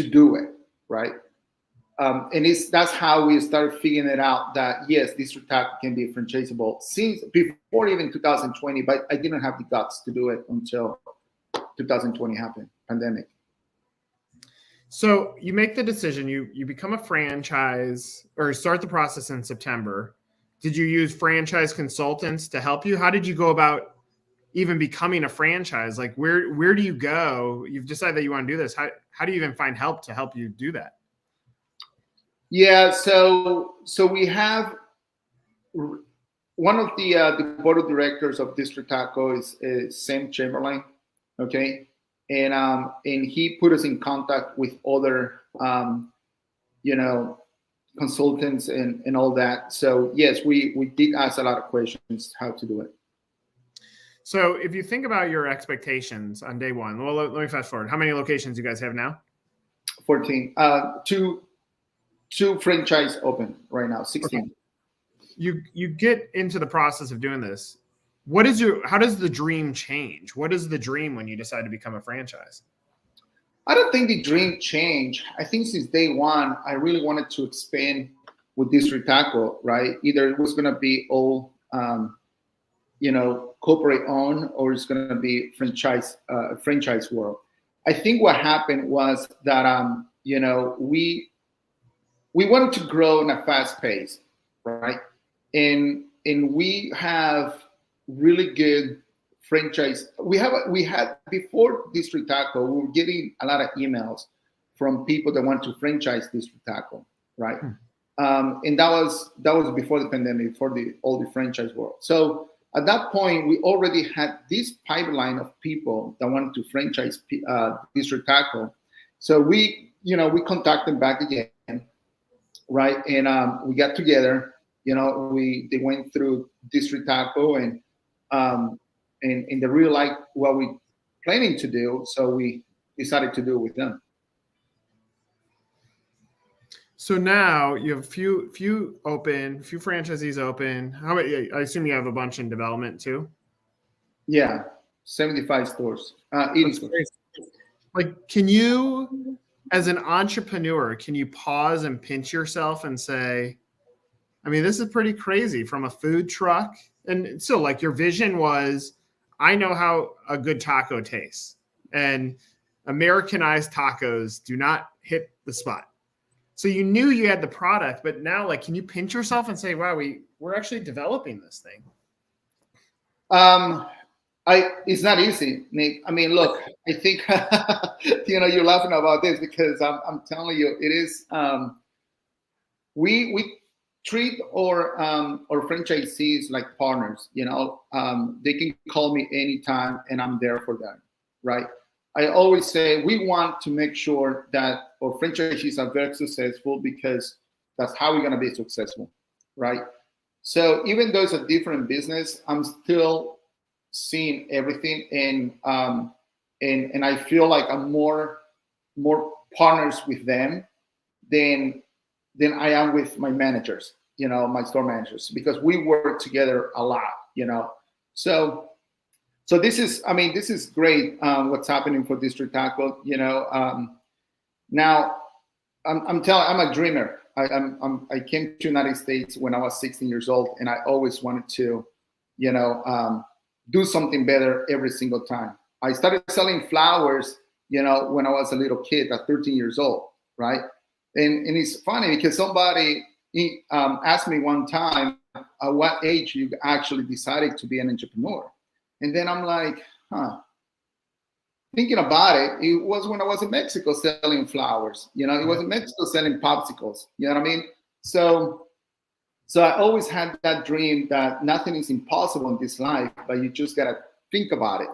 do it, right? And that's how we started figuring it out that yes, District Taco can be franchisable since before even 2020, but I didn't have the guts to do it until 2020 happened, pandemic. So you make the decision, you become a franchise or start the process in September. Did you use franchise consultants to help you? How did you go about even becoming a franchise? Like where do you go? You've decided that you want to do this. How do you even find help to help you do that? Yeah, so we have one of the board of directors of District Taco is Sam Chamberlain, okay, and he put us in contact with other consultants and all that. So yes, we did ask a lot of questions how to do it. So if you think about your expectations on day one, well, let me fast forward. How many locations you guys have now? 14. Two franchise open right now, 16. Okay. You get into the process of doing this. How does the dream change? What is the dream when you decide to become a franchise? I don't think the dream changed. I think since day one, I really wanted to expand with District Taco, right? Either it was going to be all, corporate owned, or it's going to be franchise world. I think what happened was that, we wanted to grow in a fast pace, right? And we have really good franchise. We had before District Taco, we were getting a lot of emails from people that want to franchise District Taco, right? And that was before the pandemic, before all the franchise world. So at that point, we already had this pipeline of people that wanted to franchise District Taco. So we contacted them back again, right? And we got together. They went through District Taco and they really liked what we planning to do, so we decided to do it with them. So now you have a few franchisees open. How many? I assume you have a bunch in development too. Yeah, 75 stores. 80 stores. Like, can you, as an entrepreneur, can you pause and pinch yourself and say, I mean, this is pretty crazy from a food truck. And so like your vision was, I know how a good taco tastes, and Americanized tacos do not hit the spot. So you knew you had the product, but now like, can you pinch yourself and say, wow, we're actually developing this thing? It's not easy, Nick. I mean, look, I think, you're laughing about this because I'm telling you, it is, we treat our franchisees like partners. They can call me anytime and I'm there for them, right? I always say we want to make sure that our franchisees are very successful because that's how we're going to be successful, right? So even though it's a different business, I'm still seeing everything, and I feel like I'm more partners with them than I am with my managers, my store managers, because we work together a lot, So this is great. What's happening for District Taco, now I'm a dreamer. I came to the United States when I was 16 years old, and I always wanted to, do something better every single time. I started selling flowers, when I was a little kid at 13 years old, right? And it's funny because somebody asked me one time, at what age you actually decided to be an entrepreneur? And then I'm like, thinking about it was when I was in Mexico selling flowers. It was in Mexico selling popsicles. You know what I mean? So I always had that dream that nothing is impossible in this life, but you just gotta think about it.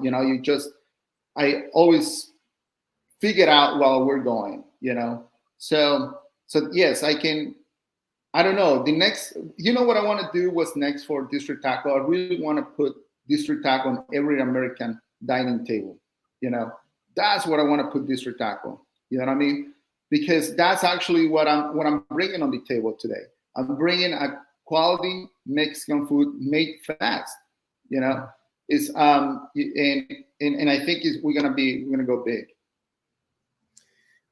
I always figured out while we're going. So yes, I can. I don't know. The next, what I want to do was next for District Taco. I really want to put District Taco on every American dining table. That's what I want to put District Taco. You know what I mean? Because that's actually what I'm bringing on the table today. I'm bringing a quality Mexican food made fast. It's and I think we're gonna go big.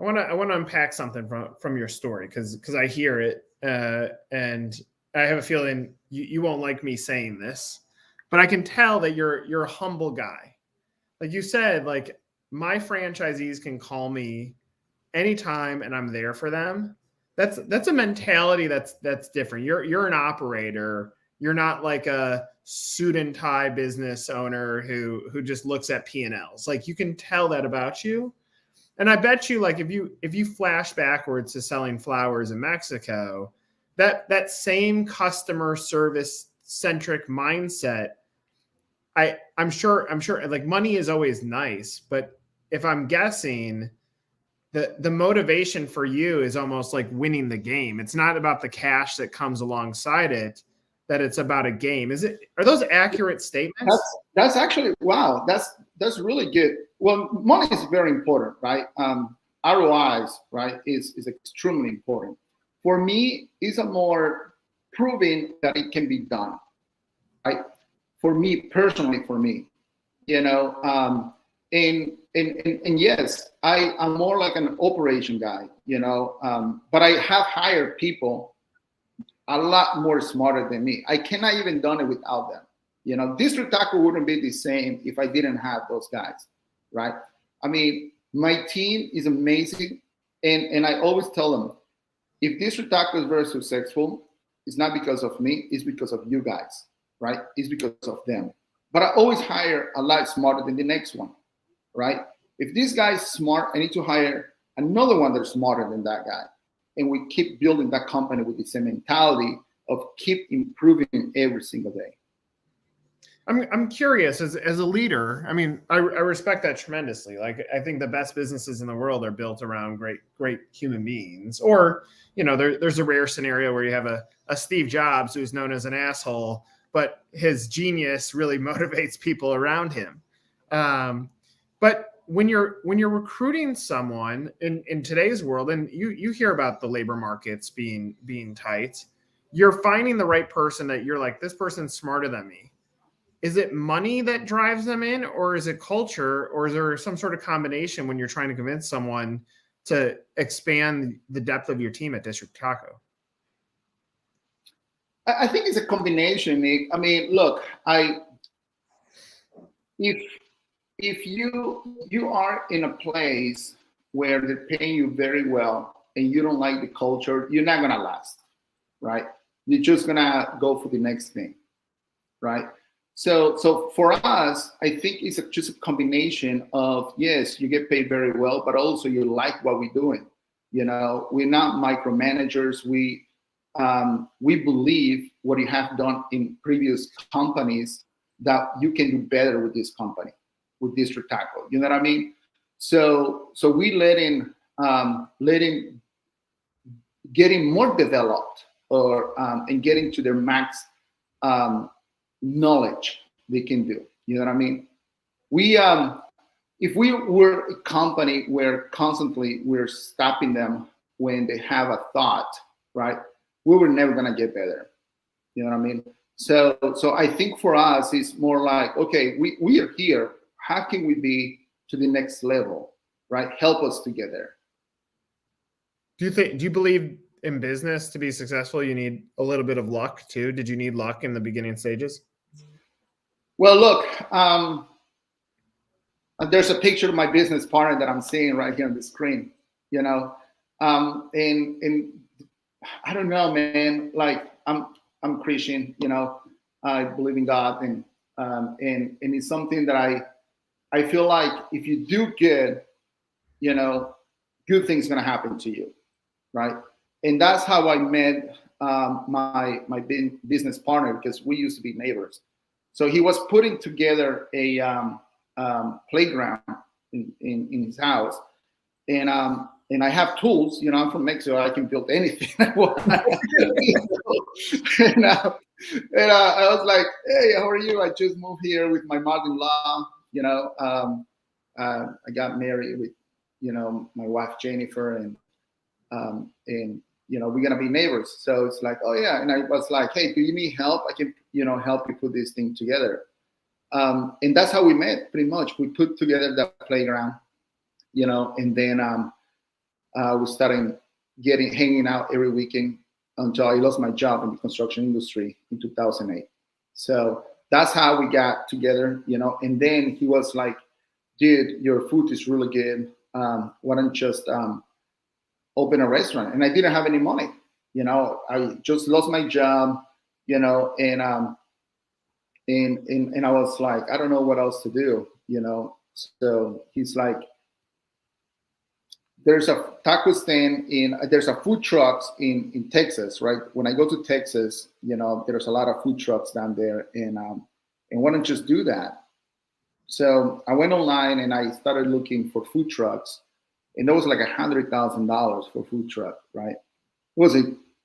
I want to unpack something from your story because I hear it, and I have a feeling you won't like me saying this, but I can tell that you're a humble guy. Like you said, like my franchisees can call me anytime and I'm there for them. That's a mentality that's different. You're an operator. You're not like a suit and tie business owner who just looks at P&Ls. Like you can tell that about you. And I bet you, like, if you flash backwards to selling flowers in Mexico, that same customer service centric mindset, I'm sure like money is always nice, but if I'm guessing, the motivation for you is almost like winning the game. It's not about the cash that comes alongside it, that it's about a game. Are those accurate statements? That's actually, wow. That's really good. Well, money is very important, right? ROIs, right, is extremely important. For me, it's a more proving that it can be done, right? For me personally, and yes, I'm more like an operation guy, but I have hired people a lot more smarter than me. I cannot even done it without them. District Taco wouldn't be the same if I didn't have those guys, right? I mean, my team is amazing, and I always tell them, if District Taco is very successful, it's not because of me, it's because of you guys, right? It's because of them. But I always hire a lot smarter than the next one, right? If this guy is smart, I need to hire another one that's smarter than that guy. And we keep building that company with the same mentality of keep improving every single day. I'm curious as a leader. I mean, I respect that tremendously. Like, I think the best businesses in the world are built around great human beings. Or, there's a rare scenario where you have a Steve Jobs who's known as an asshole, but his genius really motivates people around him. But when you're recruiting someone in today's world, and you hear about the labor markets being tight, you're finding the right person that you're like, this person's smarter than me. Is it money that drives them in, or is it culture, or is there some sort of combination when you're trying to convince someone to expand the depth of your team at District Taco? I think it's a combination, Nick. I mean, look, if you are in a place where they're paying you very well and you don't like the culture, you're not gonna last, right? You're just gonna go for the next thing, right? So for us, I think it's just a combination of, yes, you get paid very well, but also you like what we're doing. We're not micromanagers. We believe what you have done in previous companies that you can do better with this company, with District Taco. You know what I mean? So we letting getting more developed or and getting to their max knowledge they can do. You know what I mean? We if we were a company where constantly we're stopping them when they have a thought, right? We were never gonna get better. You know what I mean? So I think for us it's more like, okay, we are here. How can we be to the next level, right? Help us together. Do you believe in business to be successful, you need a little bit of luck too? Did you need luck in the beginning stages? Well, look, there's a picture of my business partner that I'm seeing right here on the screen, and I don't know, man, like I'm Christian, I believe in God, and it's something that I feel like if you do good, good things gonna happen to you, right? And that's how I met my business partner, because we used to be neighbors. So he was putting together a playground in his house, and I have tools. I'm from Mexico. I can build anything I want. and I was like, "Hey, how are you? I just moved here with my mother-in-law. I got married with my wife Jennifer, and we're gonna be neighbors." So it's like, oh yeah. And I was like, "Hey, do you need help? I can help you put this thing together." And that's how we met. Pretty much, we put together that playground, and then We started hanging out every weekend until I lost my job in the construction industry in 2008. So that's how we got together, and then he was like, dude, your food is really good. Why don't you just open a restaurant? And I didn't have any money. I just lost my job, and I was like, I don't know what else to do, So he's like, there's a taco stand there's a food trucks in Texas, right? When I go to Texas, there's a lot of food trucks down there, and why don't you just do that? So I went online and I started looking for food trucks, and there was like $100,000 for food truck, right? It was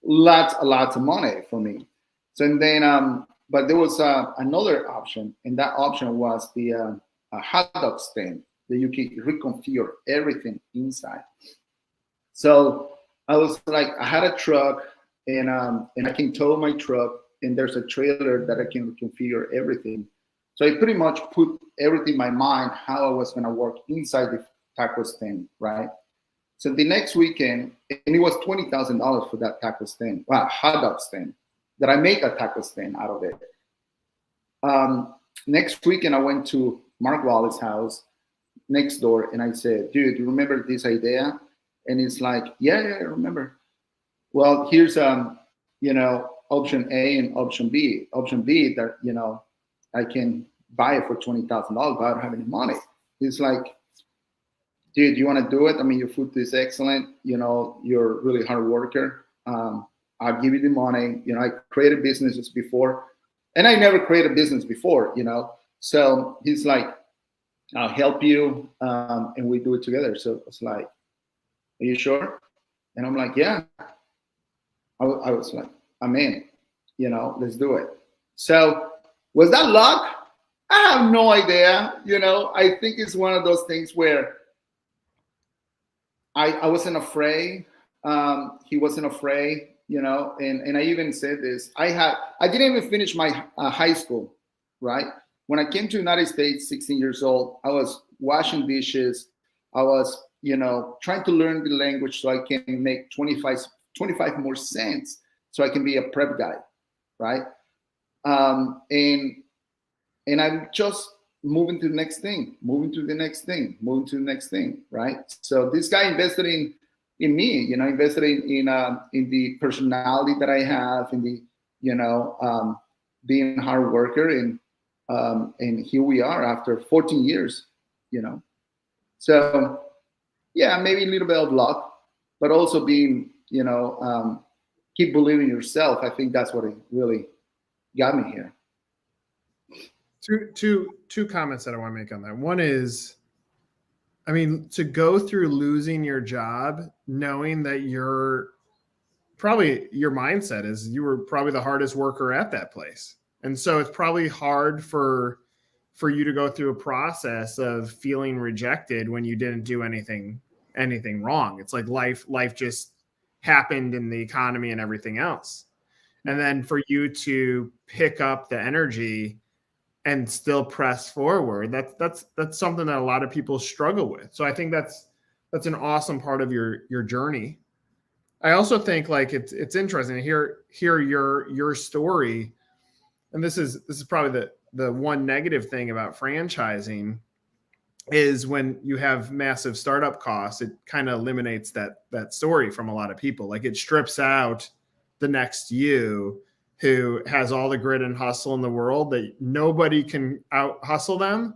lots of money for me. So and then, but there was another option, and that option was the hot dog stand that you can reconfigure everything inside. So I was like, I had a truck, and I can tow my truck, and there's a trailer that I can reconfigure everything. So I pretty much put everything in my mind how I was going to work inside the taco stand, right? So the next weekend, and it was $20,000 for that taco stand, hot dog stand, that I make a taco stand out of it. Next weekend, I went to Marc Wallace's house next door, and I said, dude, you remember this idea? And it's like, yeah, I remember. Well, here's option A and option B. Option B that I can buy it for $20,000, but I don't have any money. It's like, dude, you want to do it? I mean, your food is excellent. You're a really hard worker. I'll give you the money. I created businesses before, and I never created a business before, So he's like, I'll help you, and we do it together. So it's like, are you sure? And I'm like, yeah. I was like, I'm in, let's do it. So was that luck? I have no idea. I think it's one of those things where I wasn't afraid. He wasn't afraid, and I even said this. I didn't even finish my high school, right? When I came to the United States, 16 years old, I was washing dishes. I was, trying to learn the language so I can make 25 more cents so I can be a prep guy, right? And I'm just moving to the next thing, right? So this guy invested in me, invested in the personality that I have, in the, being a hard worker, and here we are after 14 years, So yeah, maybe a little bit of luck, but also being, keep believing in yourself. I think that's what really got me here. Two comments that I want to make on that. One is, I mean, to go through losing your job, knowing that your mindset is you were probably the hardest worker at that place. And so it's probably hard for you to go through a process of feeling rejected when you didn't do anything wrong. It's like life just happened in the economy and everything else. And then for you to pick up the energy and still press forward, that's something that a lot of people struggle with. So I think that's an awesome part of your journey. I also think like it's interesting to hear your story. And this is probably the one negative thing about franchising is when you have massive startup costs, it kind of eliminates that story from a lot of people. Like it strips out the next you who has all the grit and hustle in the world that nobody can out hustle them,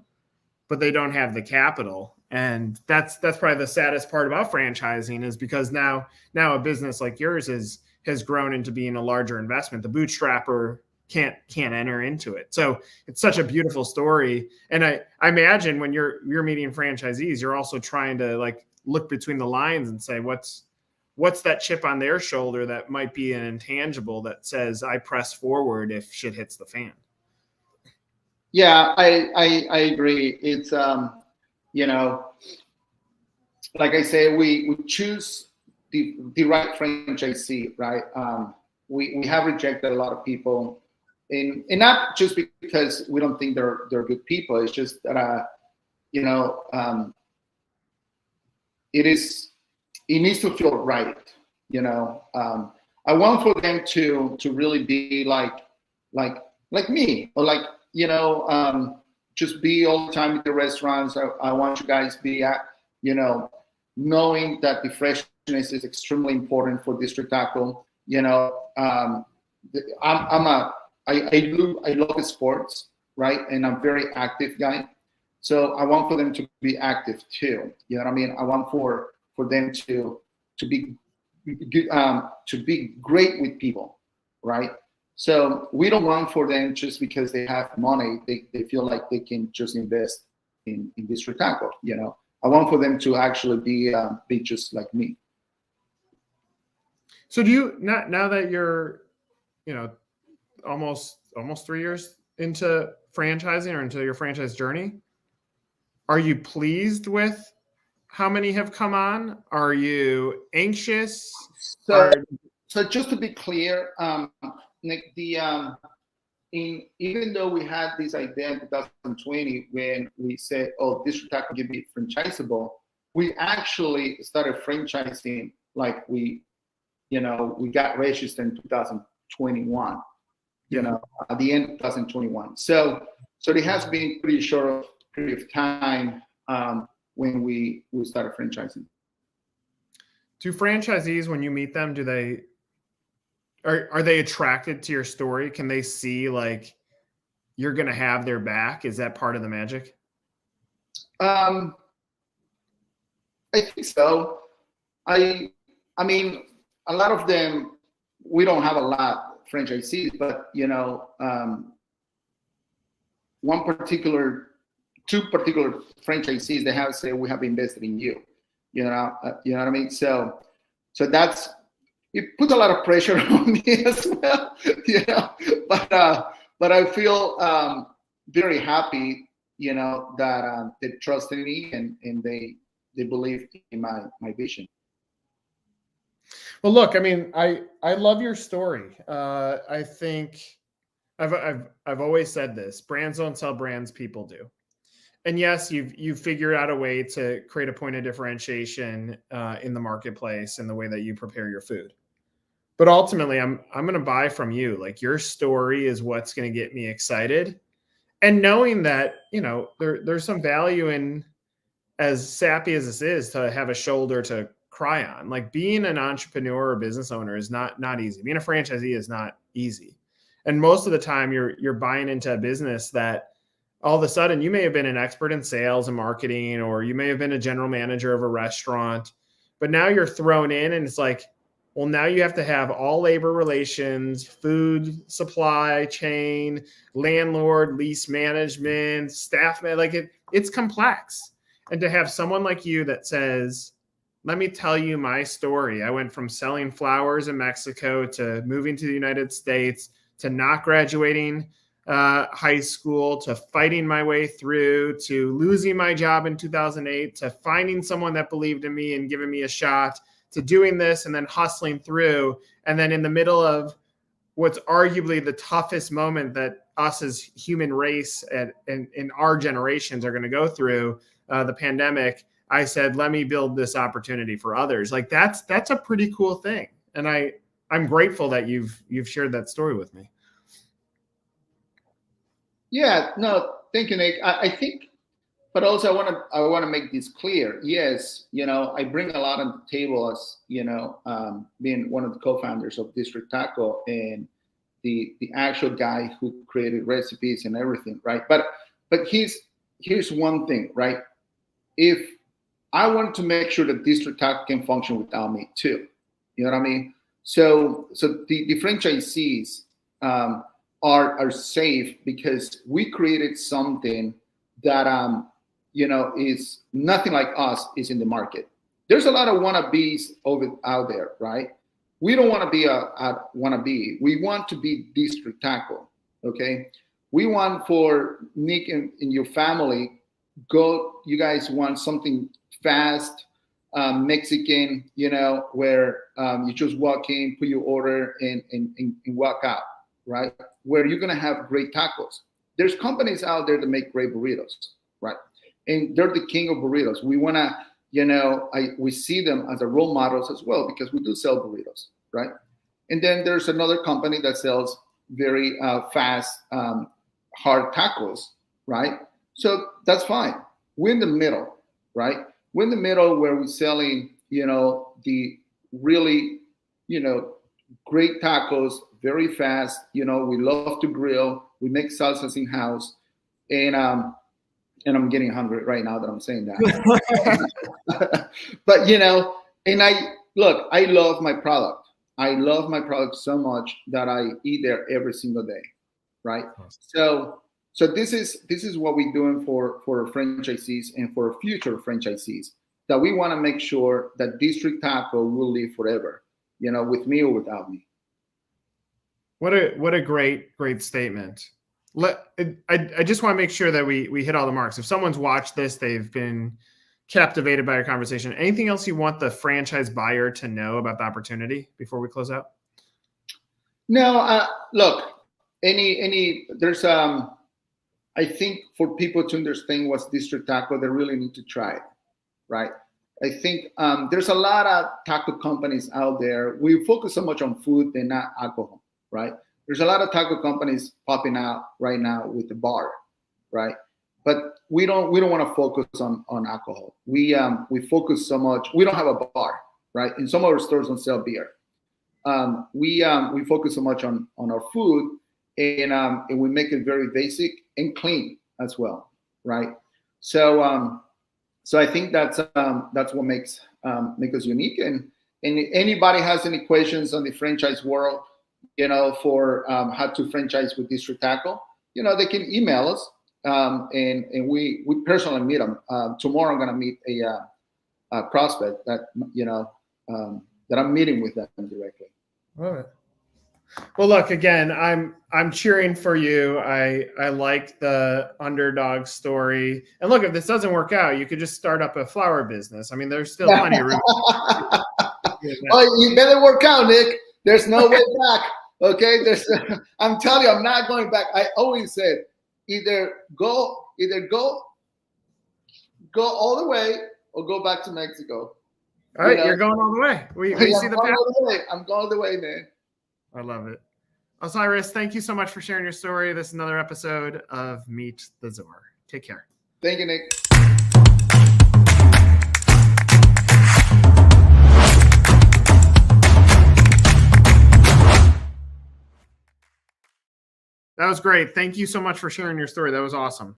but they don't have the capital. And that's probably the saddest part about franchising is because now a business like yours has grown into being a larger investment. The bootstrapper can't enter into it. So it's such a beautiful story. And I imagine when you're meeting franchisees, you're also trying to like look between the lines and say, what's that chip on their shoulder that might be an intangible that says I press forward if shit hits the fan? Yeah, I agree. It's, like I say, we choose the right franchisee, right? We have rejected a lot of people, and not just because we don't think they're good people. It's just that, it needs to feel right. You know, I want for them to really be like me, or like, you know, just be all the time in the restaurants. I want you guys to be at, you know, knowing that the freshness is extremely important for District Taco. You know, I love sports, right? And I'm a very active guy. So I want for them to be active too. You know what I mean? I want for them to be great with people, right? So we don't want for them just because they have money, they feel like they can just invest in District Taco. You know, I want for them to actually be just like me. So do you, now that you're, you know, almost 3 years into franchising or into your franchise journey, are you pleased with how many have come on? Are you anxious? So just to be clear, Nick, even though we had this idea in 2020 when we said, "Oh, District Taco can be franchisable," we actually started franchising like we got registered in 2021. You know, at the end of 2021. So it has been pretty short period of time when we started franchising. Do franchisees, when you meet them, are they attracted to your story? Can they see like you're going to have their back? Is that part of the magic? I think so. I mean, a lot of them, we don't have a lot of franchisees, but you know, two particular franchisees, they have said, "We have invested in you." You know what I mean? So it puts a lot of pressure on me as well, you know. But I feel very happy, you know, that they trust in me and they believe in my vision. Well, look, I mean, I love your story. I think I've always said this: brands don't sell brands, people do. And yes, you've figured out a way to create a point of differentiation in the marketplace in the way that you prepare your food. But ultimately, I'm going to buy from you. Like, your story is what's going to get me excited. And knowing that, you know, there's some value in, as sappy as this is, to have a shoulder to cry on. Like, being an entrepreneur or business owner is not easy. Being a franchisee is not easy. And most of the time you're buying into a business that all of a sudden you may have been an expert in sales and marketing, or you may have been a general manager of a restaurant, but now you're thrown in and it's like, well, now you have to have all labor relations, food supply chain, landlord, lease management, staff, like it's complex. And to have someone like you that says, let me tell you my story. I went from selling flowers in Mexico to moving to the United States to not graduating high school, to fighting my way through, to losing my job in 2008, to finding someone that believed in me and giving me a shot, to doing this and then hustling through. And then in the middle of what's arguably the toughest moment that us as human race in our generations are going to go through, the pandemic, I said, let me build this opportunity for others. Like that's a pretty cool thing. And I'm grateful that you've shared that story with me. Yeah, no, thank you, Nick. I think, but also I want to make this clear. Yes, you know, I bring a lot on the table as, you know, being one of the co-founders of District Taco and the actual guy who created recipes and everything, right? But here's one thing, right? If I want to make sure that District Taco can function without me too, you know what I mean? So the franchisees are safe because we created something that you know, is nothing like us is in the market. There's a lot of wannabes out there, right? We don't want to be a wannabe. We want to be District Taco, okay? We want for Nick and your family, you guys want something fast, Mexican, you know, where you just walk in, put your order, and walk out, right? Where you're gonna have great tacos. There's companies out there that make great burritos, right? And they're the king of burritos. We wanna we see them as a role models as well, because we do sell burritos, right? And then there's another company that sells very fast, hard tacos, right? So that's fine. We're in the middle, right? We're in the middle where we're selling, the really, great tacos, very fast. We love to grill. We make salsas in house, and I'm getting hungry right now that I'm saying that. But and I love my product. I love my product so much that I eat there every single day, right? So this is what we're doing for franchisees and for future franchisees, that we want to make sure that District Taco will live forever, with me or without me. What a great statement. I just want to make sure that we hit all the marks. If someone's watched this, they've been captivated by our conversation. Anything else you want the franchise buyer to know about the opportunity before we close out? No, look, there's I think for people to understand what's District Taco, they really need to try it, right? I think there's a lot of taco companies out there. We focus so much on food and not alcohol, right? There's a lot of taco companies popping out right now with the bar, right? But we don't want to focus on alcohol. We focus so much. We don't have a bar, right? And some of our stores don't sell beer. We focus so much on our food, and we make it very basic and clean as well, right? So I think that's what makes us unique. And anybody has any questions on the franchise world, for how to franchise with District Taco, they can email us, and we personally meet them. Tomorrow I'm going to meet a prospect that that I'm meeting with them directly. Love it. Well, look, again, I'm cheering for you. I like the underdog story. And look, if this doesn't work out, you could just start up a flower business. I mean, there's still plenty of room. Oh, you better work out, Nick. There's no way back. Okay, I'm telling you, I'm not going back. I always said, either go all the way or go back to Mexico. All right, you're going all the way. We see the path. I'm going all the way, man. I love it. Osiris, thank you so much for sharing your story. This is another episode of Meet the Zor. Take care. Thank you, Nick. That was great. Thank you so much for sharing your story. That was awesome.